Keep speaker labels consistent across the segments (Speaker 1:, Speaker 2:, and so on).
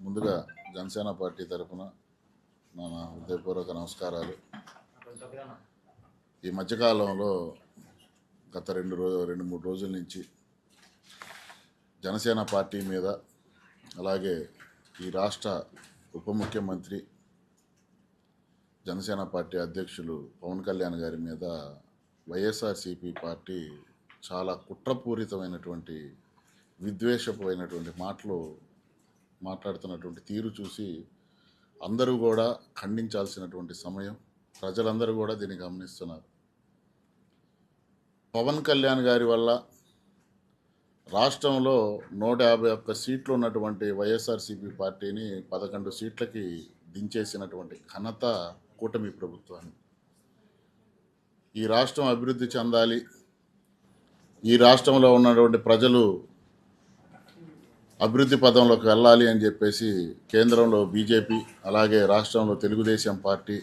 Speaker 1: ముందుగా జనసేన పార్టీ తరఫున నా హృదయపూర్వక నమస్కారాలు. ఈ మధ్యకాలంలో గత రెండు మూడు రోజుల నుంచి జనసేన పార్టీ మీద, అలాగే ఈ రాష్ట్ర ఉప ముఖ్యమంత్రి జనసేన పార్టీ అధ్యక్షులు పవన్ కళ్యాణ్ గారి మీద వైఎస్ఆర్సీపీ పార్టీ చాలా కుట్రపూరితమైనటువంటి విద్వేషమైనటువంటి మాటలు మాట్లాడుతున్నటువంటి తీరు చూసి అందరూ కూడా ఖండించాల్సినటువంటి సమయం. ప్రజలందరూ కూడా దీన్ని గమనిస్తున్నారు. పవన్ కళ్యాణ్ గారి వల్ల రాష్ట్రంలో 151 సీట్లు ఉన్నటువంటి వైఎస్ఆర్సీపీ పార్టీని 11 సీట్లకి దించేసినటువంటి ఘనత కూటమి ప్రభుత్వాన్ని. ఈ రాష్ట్రం అభివృద్ధి చెందాలి, ఈ రాష్ట్రంలో ఉన్నటువంటి ప్రజలు అభివృద్ధి పదంలోకి వెళ్ళాలి అని చెప్పేసి కేంద్రంలో బీజేపీ, అలాగే రాష్ట్రంలో తెలుగుదేశం పార్టీ,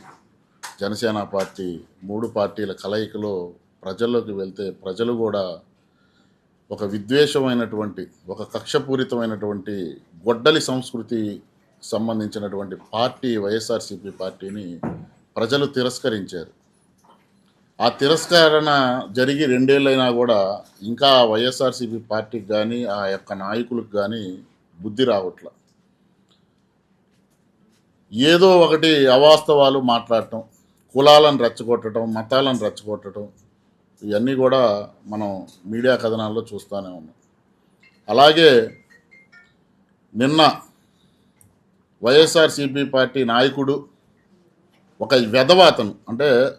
Speaker 1: జనసేన పార్టీ 3 పార్టీల కలయికలో ప్రజల్లోకి వెళ్తే ప్రజలు కూడా ఒక విద్వేషమైనటువంటి, ఒక కక్షపూరితమైనటువంటి గొడ్డలి సంస్కృతి సంబంధించినటువంటి పార్టీ వైఎస్ఆర్సీపీ పార్టీని ప్రజలు తిరస్కరించారు. ఆ తిరస్కరణ జరిగి 2 ఏళ్ళైనా కూడా ఇంకా వైఎస్ఆర్సీపీ పార్టీకి కానీ ఆ యొక్క నాయకులకు కానీ బుద్ధి రావట్ల. ఏదో ఒకటి అవాస్తవాలు మాట్లాడటం, కులాలను రెచ్చగొట్టడం, మతాలను రెచ్చగొట్టడం, ఇవన్నీ కూడా మనం మీడియా కథనాల్లో చూస్తూనే ఉన్నాం. అలాగే నిన్న వైఎస్ఆర్సీపీ పార్టీ నాయకుడు ఒక వెధవ,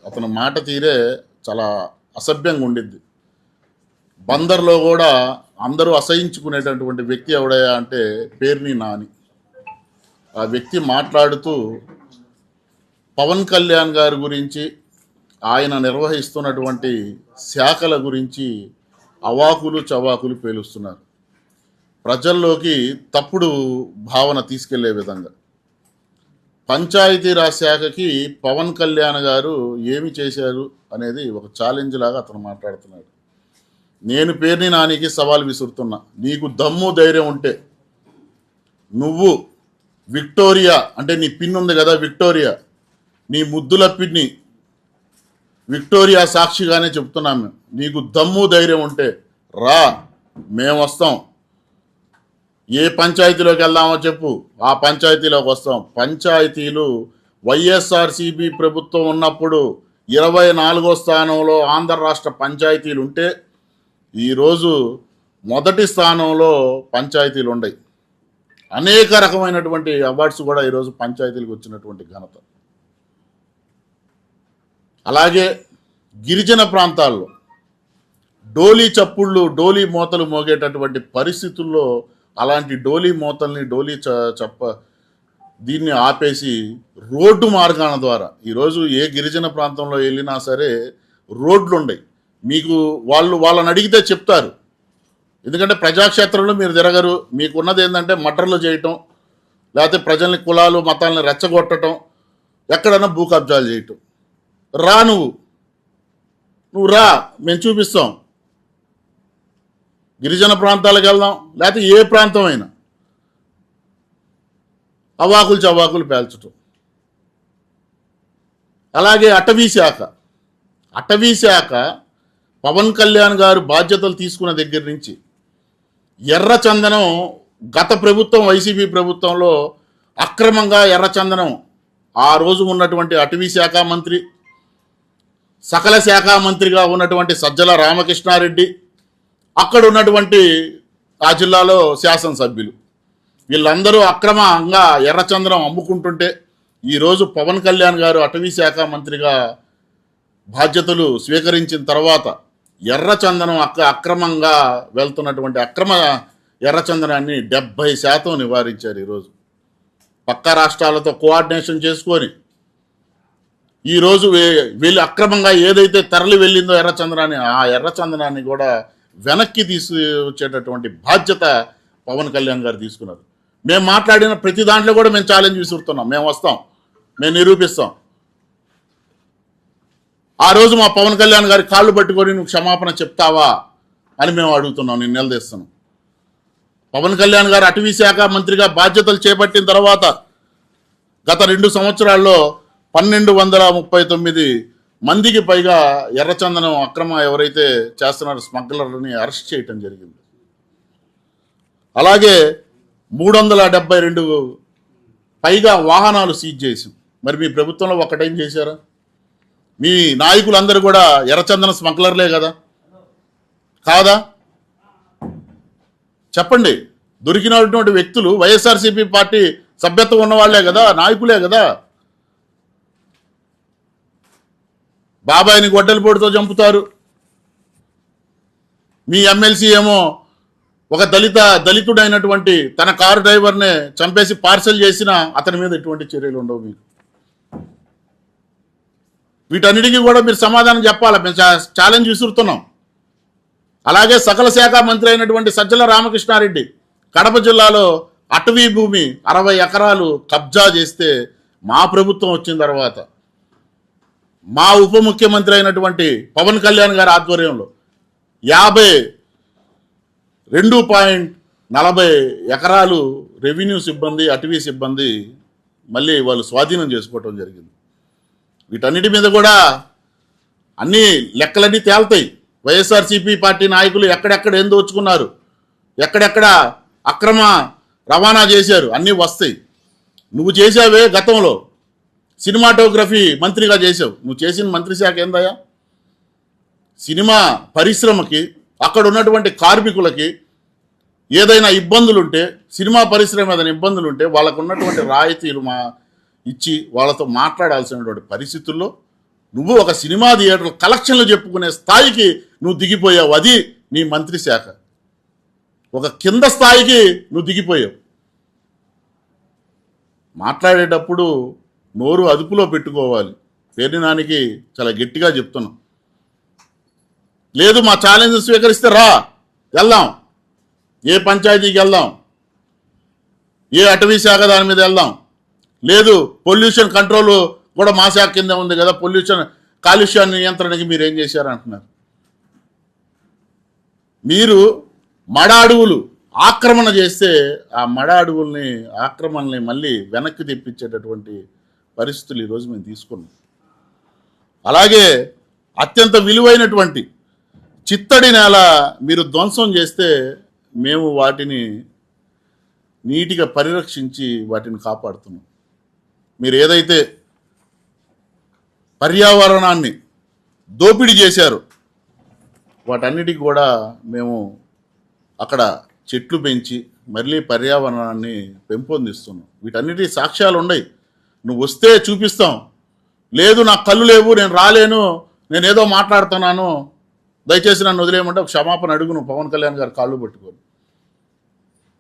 Speaker 1: అతను మాట తీరే చాలా అసభ్యంగా ఉండిద్ది. బందర్లో కూడా అందరూ అసహించుకునేటటువంటి వ్యక్తి ఎవడయా అంటే పేర్ని నాని. ఆ వ్యక్తి మాట్లాడుతూ పవన్ కళ్యాణ్ గారి గురించి, ఆయన నిర్వహిస్తున్నటువంటి శాఖల గురించి అవాకులు చవాకులు పేలుస్తున్నారు. ప్రజల్లోకి తప్పుడు భావన తీసుకెళ్లే విధంగా. పంచాయతీరాజ్ శాఖకి పవన్ కళ్యాణ్ గారు ఏమి చేశారు అనేది ఒక ఛాలెంజ్ లాగా అతను మాట్లాడుతున్నాడు. నేను పేర్ని నానికి సవాల్ విసురుతున్నా. నీకు దమ్ము ధైర్యం ఉంటే నువ్వు విక్టోరియా, అంటే నీ పిన్ ఉంది కదా విక్టోరియా, నీ ముద్దుల పిన్ని విక్టోరియా సాక్షిగానే చెప్తున్నాము. నీకు దమ్ము ధైర్యం ఉంటే రా, మేము వస్తాం. ఏ పంచాయతీలోకి వెళ్దామో చెప్పు, ఆ పంచాయతీలోకి వస్తాం. పంచాయతీలు వైఎస్ఆర్సీపీ ప్రభుత్వం ఉన్నప్పుడు 24వ స్థానంలో ఆంధ్ర రాష్ట్ర పంచాయతీలు ఉంటే ఈరోజు మొదటి స్థానంలో పంచాయతీలు ఉన్నాయి. అనేక రకమైనటువంటి అవార్డ్స్ కూడా ఈరోజు పంచాయతీలకు వచ్చినటువంటి ఘనత. అలాగే గిరిజన ప్రాంతాల్లో డోలీ చప్పుళ్ళు, డోలీ మోతలు మోగేటటువంటి పరిస్థితుల్లో అలాంటి డోలీ మోతల్ని, దీన్ని ఆపేసి రోడ్డు మార్గాల ద్వారా ఈరోజు ఏ గిరిజన ప్రాంతంలో వెళ్ళినా సరే రోడ్లు ఉన్నాయి. మీకు వాళ్ళని అడిగితే చెప్తారు. ఎందుకంటే ప్రజాక్షేత్రంలో మీరు తిరగరు. మీకున్నది ఏంటంటే మటర్లు చేయటం, లేకపోతే ప్రజల్ని, కులాలు, మతాలని రెచ్చగొట్టడం, ఎక్కడన్నా భూ కబ్జాలు చేయటం. రా, నువ్వు రా, మేము చూపిస్తాం. గిరిజన ప్రాంతాలకు వెళ్దాం, లేకపోతే ఏ ప్రాంతం అయినా అవాకులు చవాకులు పేల్చటం. అలాగే అటవీ శాఖ పవన్ కళ్యాణ్ గారు బాధ్యతలు తీసుకున్న దగ్గర నుంచి ఎర్రచందనం గత ప్రభుత్వం, వైసీపీ ప్రభుత్వంలో అక్రమంగా ఎర్రచందనం, ఆ రోజు ఉన్నటువంటి అటవీ శాఖ మంత్రి, సకల శాఖ మంత్రిగా ఉన్నటువంటి సజ్జల రామకృష్ణారెడ్డి, అక్కడ ఉన్నటువంటి ఆ జిల్లాలో శాసనసభ్యులు, వీళ్ళందరూ అక్రమంగా ఎర్రచందనం అమ్ముకుంటుంటే ఈరోజు పవన్ కళ్యాణ్ గారు అటవీ శాఖ మంత్రిగా బాధ్యతలు స్వీకరించిన తర్వాత ఎర్రచందనం అక్రమంగా వెళ్తున్నటువంటి అక్రమ ఎర్రచందనాన్ని 70% నివారించారు. ఈరోజు పక్క రాష్ట్రాలతో కోఆర్డినేషన్ చేసుకొని ఈరోజు వీళ్ళు అక్రమంగా ఏదైతే తరలి వెళ్ళిందో ఎర్రచందనాన్ని, ఆ ఎర్రచందనాన్ని కూడా వెనక్కి తీసుకొచ్చేటటువంటి బాధ్యత పవన్ కళ్యాణ్ గారు తీసుకున్నారు. మేము మాట్లాడిన ప్రతి దాంట్లో కూడా మేము ఛాలెంజ్ విసురుతున్నాం. మేము వస్తాం, మేము నిరూపిస్తాం. ఆ రోజు మా పవన్ కళ్యాణ్ గారి కాళ్ళు పట్టుకొని నువ్వు క్షమాపణ చెప్తావా అని మేము అడుగుతున్నాం, నేను నిలదీస్తున్నాం. పవన్ కళ్యాణ్ గారు అటవీ శాఖ మంత్రిగా బాధ్యతలు చేపట్టిన తర్వాత గత 2 సంవత్సరాల్లో 1239 మందికి పైగా ఎర్రచందనం అక్రమ ఎవరైతే చేస్తున్నారో స్మగ్లర్లని అరెస్ట్ చేయటం జరిగింది. అలాగే 372 పైగా వాహనాలు సీజ్ చేసాం. మరి మీ ప్రభుత్వంలో ఒక్కటేం చేశారా? మీ నాయకులందరూ కూడా ఎర్రచందన స్మగ్లర్లే కదా, కాదా? చెప్పండి. దొరికినటువంటి వ్యక్తులు వైఎస్ఆర్సీపీ పార్టీ సభ్యత్వం ఉన్నవాళ్లే కదా, నాయకులే కదా. బాబాయిని గొడ్డలి పొడితో చంపుతారు. మీ ఎమ్మెల్సీ ఏమో ఒక దళితుడైనటువంటి తన కారు డ్రైవర్ని చంపేసి పార్సల్ చేసినా అతని మీద ఎటువంటి చర్యలు ఉండవు. మీకు వీటన్నిటికీ కూడా మీరు సమాధానం చెప్పాలి. మేము ఛాలెంజ్ విసురుతున్నాం. అలాగే సకల శాఖ మంత్రి అయినటువంటి సజ్జల రామకృష్ణారెడ్డి కడప జిల్లాలో అటవీ భూమి 60 ఎకరాలు కబ్జా చేస్తే మా ప్రభుత్వం వచ్చిన తర్వాత మా ఉప ముఖ్యమంత్రి అయినటువంటి పవన్ కళ్యాణ్ గారి ఆధ్వర్యంలో 52.40 ఎకరాలు రెవెన్యూ సిబ్బంది, అటవీ సిబ్బంది మళ్ళీ వాళ్ళు స్వాధీనం చేసుకోవటం జరిగింది. వీటన్నిటి మీద కూడా అన్ని లెక్కలన్నీ తేల్తాయి. వైఎస్ఆర్సీపీ పార్టీ నాయకులు ఎక్కడెక్కడ ఏం దోచుకున్నారు, ఎక్కడెక్కడ అక్రమ రవాణా చేశారు, అన్నీ వస్తాయి. నువ్వు చేసావే గతంలో సినిమాటోగ్రఫీ మంత్రిగా చేసావు. నువ్వు చేసిన మంత్రి శాఖ ఏందయ్యా? సినిమా పరిశ్రమకి అక్కడ ఉన్నటువంటి కార్మికులకి ఏదైనా ఇబ్బందులుంటే, సినిమా పరిశ్రమ ఏదైనా ఇబ్బందులుంటే వాళ్ళకు ఉన్నటువంటి రాయితీలు ఇచ్చి వాళ్ళతో మాట్లాడాల్సినటువంటి పరిస్థితుల్లో నువ్వు ఒక సినిమా థియేటర్ కలెక్షన్లు చెప్పుకునే స్థాయికి నువ్వు దిగిపోయావు. అది నీ మంత్రి శాఖ. ఒక కింద స్థాయికి నువ్వు దిగిపోయావు. మాట్లాడేటప్పుడు నోరు అదుపులో పెట్టుకోవాలి. పేర్ని నానికి చాలా గట్టిగా చెప్తున్నాం. లేదు మా ఛాలెంజ్ స్వీకరిస్తే రా, వెళ్దాం. ఏ పంచాయతీకి వెళ్దాం, ఏ అటవీ శాఖ దాని మీద వెళ్దాం. లేదు పొల్యూషన్ కంట్రోల్ కూడా మా శాఖ కింద ఉంది కదా, కాలుష్య నియంత్రణకి మీరు ఏం చేశారు అంటున్నారు. మీరు మడ అడవులు ఆక్రమణ చేస్తే ఆ మడ అడవుల్ని ఆక్రమణని మళ్ళీ వెనక్కి తెప్పించేటటువంటి పరిస్థితులు ఈరోజు మేము తీసుకున్నాం. అలాగే అత్యంత విలువైనటువంటి చిత్తడి నేల మీరు ధ్వంసం చేస్తే మేము వాటిని నీటిగా పరిరక్షించి వాటిని కాపాడుతున్నాం. మీరు ఏదైతే పర్యావరణాన్ని దోపిడీ చేశారో వాటన్నిటికి కూడా మేము అక్కడ చెట్లు పెంచి మళ్ళీ పర్యావరణాన్ని పెంపొందిస్తున్నాం. వీటన్నిటి సాక్ష్యాలు ఉన్నాయి. నువ్వు వస్తే చూపిస్తాం. లేదు నాకు కళ్ళు లేవు, నేను రాలేను, నేను ఏదో మాట్లాడుతున్నాను, దయచేసి నన్ను వదిలేయమంటే ఒక క్షమాపణ అడుగు. నువ్వు పవన్ కళ్యాణ్ గారు కాళ్ళు పట్టుకోను.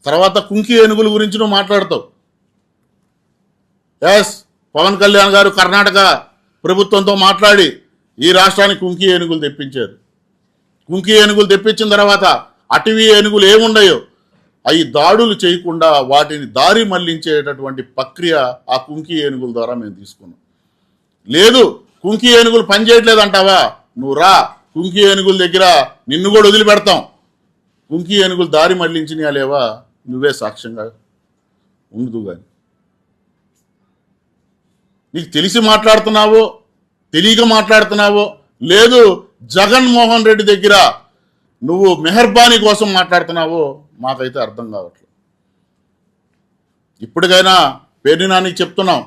Speaker 1: తర్వాత కుంకి ఏనుగుల గురించి నువ్వు మాట్లాడతావు. ఎస్, పవన్ కళ్యాణ్ గారు కర్ణాటక ప్రభుత్వంతో మాట్లాడి ఈ రాష్ట్రానికి కుంకి ఏనుగులు తెప్పించారు. కుంకి ఏనుగులు తెప్పించిన తర్వాత అటవీ ఏనుగులు ఏముండయో అవి దాడులు చేయకుండా వాటిని దారి మళ్లించేటటువంటి ప్రక్రియ ఆ కుంకి ఏనుగుల ద్వారా మేము తీసుకున్నాం. లేదు కుంకి ఏనుగులు పనిచేయట్లేదంటావా, నువ్వు రా, కుంకి ఏనుగుల దగ్గర నిన్ను కూడా వదిలిపెడతాం. కుంకి ఏనుగులు దారి మళ్లించినా లేవా నువ్వే సాక్ష్యంగా ఉండదు. కానీ నీకు తెలిసి మాట్లాడుతున్నావో తెలియక మాట్లాడుతున్నావో, లేదు జగన్మోహన్ రెడ్డి దగ్గర నువ్వు మెహర్బానీ కోసం మాట్లాడుతున్నావో మాకైతే అర్థం కావట్లేదు. ఇప్పటికైనా పేర్ని నానికి చెప్తున్నాం,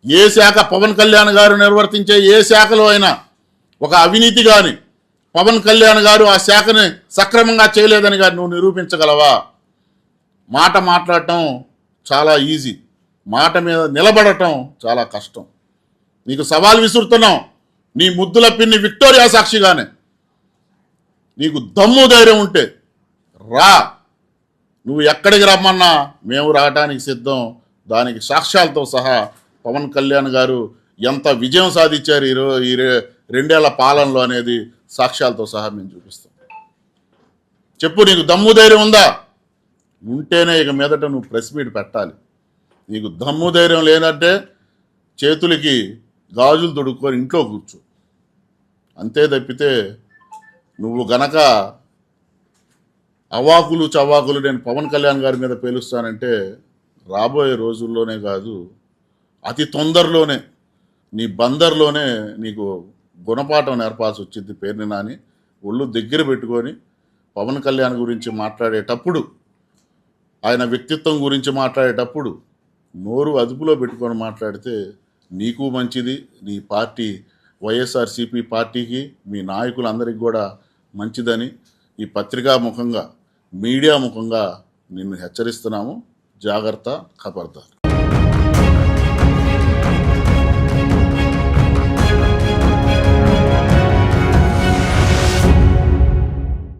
Speaker 1: ఏ శాఖ పవన్ కళ్యాణ్ గారు నిర్వర్తించే ఏ శాఖలో అయినా ఒక అవినీతి కానీ పవన్ కళ్యాణ్ గారు ఆ శాఖని సక్రమంగా చేయలేదని కానీ నువ్వు నిరూపించగలవా? మాట మాట్లాడటం చాలా ఈజీ, మాట మీద నిలబడటం చాలా కష్టం. నీకు సవాల్ విసురుతున్నాం. నీ ముద్దుల పిన్ని విక్టోరియా సాక్షిగానే నీకు దమ్ము ధైర్యం ఉంటే రా, నువ్వు ఎక్కడికి రమ్మన్నా మేము రావడానికి సిద్ధం. దానికి సాక్ష్యాలతో సహా పవన్ కళ్యాణ్ గారు ఎంత విజయం సాధించారు ఈ 2 ఏళ్ల పాలనలో అనేది సాక్ష్యాలతో సహా మేము చూపిస్తాం. చెప్పు, నీకు దమ్ము ధైర్యం ఉందా? ఉంటేనే ఇక మీదట నువ్వు ప్రెస్ మీట్ పెట్టాలి. నీకు దమ్ము ధైర్యం లేదంటే చేతులకి గాజులు తొడుక్కొని ఇంట్లో కూర్చో. అంతే తప్పితే నువ్వు గనక అవాకులు చవాకులు నేను పవన్ కళ్యాణ్ గారి మీద పేలుస్తానంటే రాబోయే రోజుల్లోనే కాదు, అతి తొందరలోనే నీ బందర్లోనే నీకు గుణపాఠం నేర్పాల్సి వచ్చింది. పేరుని నాని ఒళ్ళు దగ్గర పెట్టుకొని పవన్ కళ్యాణ్ గురించి మాట్లాడేటప్పుడు, ఆయన వ్యక్తిత్వం గురించి మాట్లాడేటప్పుడు నోరు అదుపులో పెట్టుకొని మాట్లాడితే నీకు మంచిది, నీ పార్టీ వైఎస్ఆర్సీపీ పార్టీకి, మీ నాయకులందరికీ కూడా మంచిదని ఈ పత్రికా ముఖంగా, మీడియా ముఖంగా నిన్ను హెచ్చరిస్తున్నాము. జాగ్రత్త, ఖబర్దార్.